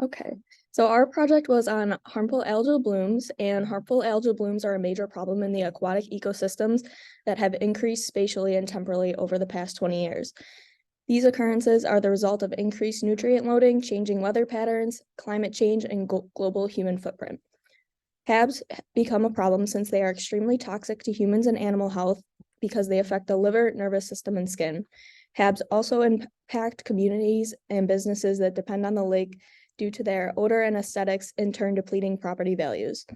Okay, so our project was on harmful algal blooms, and harmful algal blooms are a major problem in the aquatic ecosystems that have increased spatially and temporally over the past 20 years. These occurrences are the result of increased nutrient loading, changing weather patterns, climate change, and global human footprint. HABs become a problem since they are extremely toxic to humans and animal health because they affect the liver, nervous system, and skin. HABs also impact communities and businesses that depend on the lake due to their odor and aesthetics, in turn depleting property values.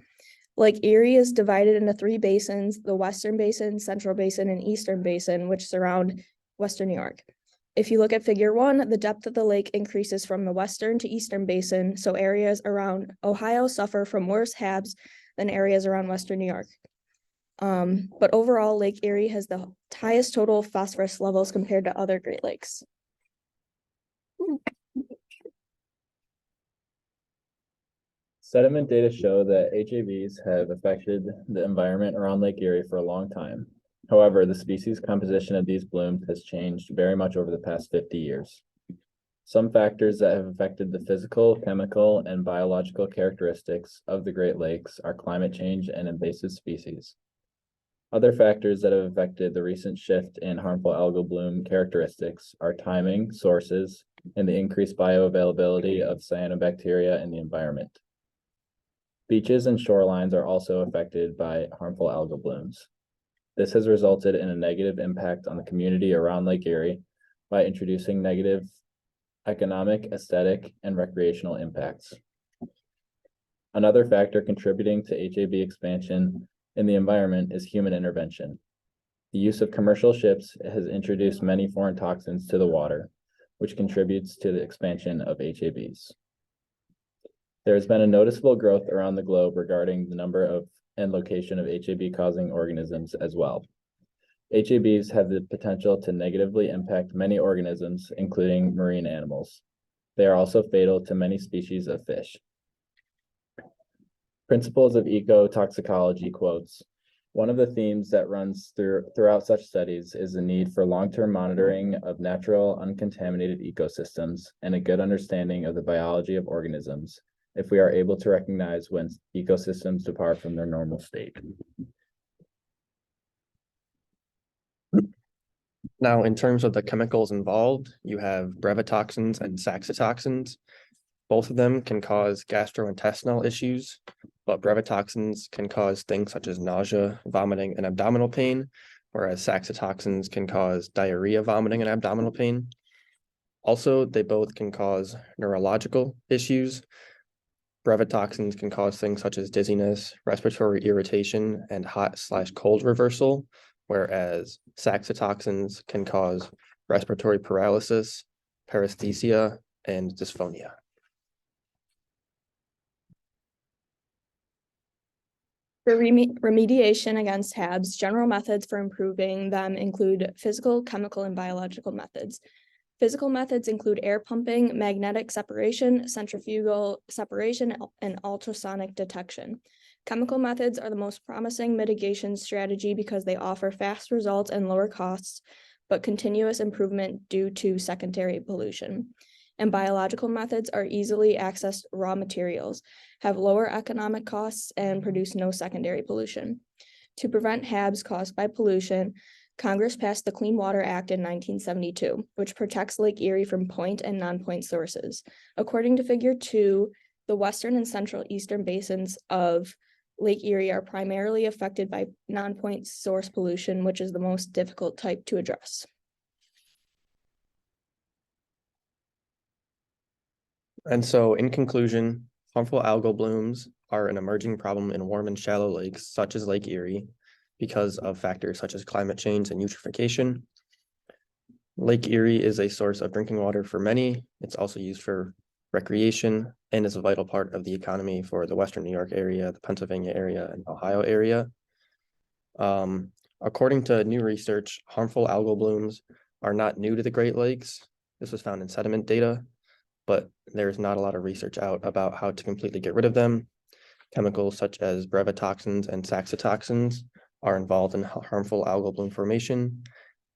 Lake Erie is divided into three basins: the Western Basin, Central Basin, and Eastern Basin, which surround Western New York. If you look at figure 1, the depth of the lake increases from the Western to Eastern Basin, so areas around Ohio suffer from worse HABs than areas around Western New York. But overall, Lake Erie has the highest total phosphorus levels compared to other Great Lakes. Sediment data show that HABs have affected the environment around Lake Erie for a long time. However, the species composition of these blooms has changed very much over the past 50 years. Some factors that have affected the physical, chemical, and biological characteristics of the Great Lakes are climate change and invasive species. Other factors that have affected the recent shift in harmful algal bloom characteristics are timing, sources, and the increased bioavailability of cyanobacteria in the environment. Beaches and shorelines are also affected by harmful algal blooms. This has resulted in a negative impact on the community around Lake Erie by introducing negative economic, aesthetic, and recreational impacts. Another factor contributing to HAB expansion in the environment is human intervention. The use of commercial ships has introduced many foreign toxins to the water, which contributes to the expansion of HABs. There has been a noticeable growth around the globe regarding the number of and location of HAB causing organisms as well. HABs have the potential to negatively impact many organisms, including marine animals. They are also fatal to many species of fish. Principles of ecotoxicology quotes, one of the themes that runs throughout such studies is the need for long-term monitoring of natural, uncontaminated ecosystems and a good understanding of the biology of organisms, if we are able to recognize when ecosystems depart from their normal state. Now, in terms of the chemicals involved, you have brevetoxins and saxitoxins. Both of them can cause gastrointestinal issues, but brevetoxins can cause things such as nausea, vomiting, and abdominal pain, whereas saxitoxins can cause diarrhea, vomiting, and abdominal pain. Also, they both can cause neurological issues. Brevetoxins can cause things such as dizziness, respiratory irritation, and hot/cold reversal, whereas saxitoxins can cause respiratory paralysis, paresthesia, and dysphonia. For remediation against HABs, general methods for improving them include physical, chemical, and biological methods. Physical methods include air pumping, magnetic separation, centrifugal separation, and ultrasonic detection. Chemical methods are the most promising mitigation strategy because they offer fast results and lower costs, but continuous improvement due to secondary pollution. And biological methods are easily accessed raw materials, have lower economic costs, and produce no secondary pollution. To prevent HABs caused by pollution, Congress passed the Clean Water Act in 1972, which protects Lake Erie from point and non-point sources. According to Figure 2, the western and central eastern basins of Lake Erie are primarily affected by non-point source pollution, which is the most difficult type to address. And so, in conclusion, harmful algal blooms are an emerging problem in warm and shallow lakes, such as Lake Erie, because of factors such as climate change and eutrophication. Lake Erie is a source of drinking water for many. It's also used for recreation and is a vital part of the economy for the Western New York area, the Pennsylvania area, and Ohio area. According to new research, harmful algal blooms are not new to the Great Lakes. This was found in sediment data, but there's not a lot of research out about how to completely get rid of them. Chemicals such as brevetoxins and saxitoxins are involved in harmful algal bloom formation.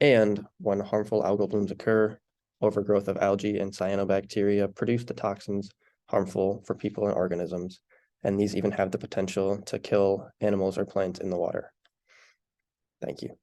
And when harmful algal blooms occur, overgrowth of algae and cyanobacteria produce the toxins harmful for people and organisms, and these even have the potential to kill animals or plants in the water. Thank you.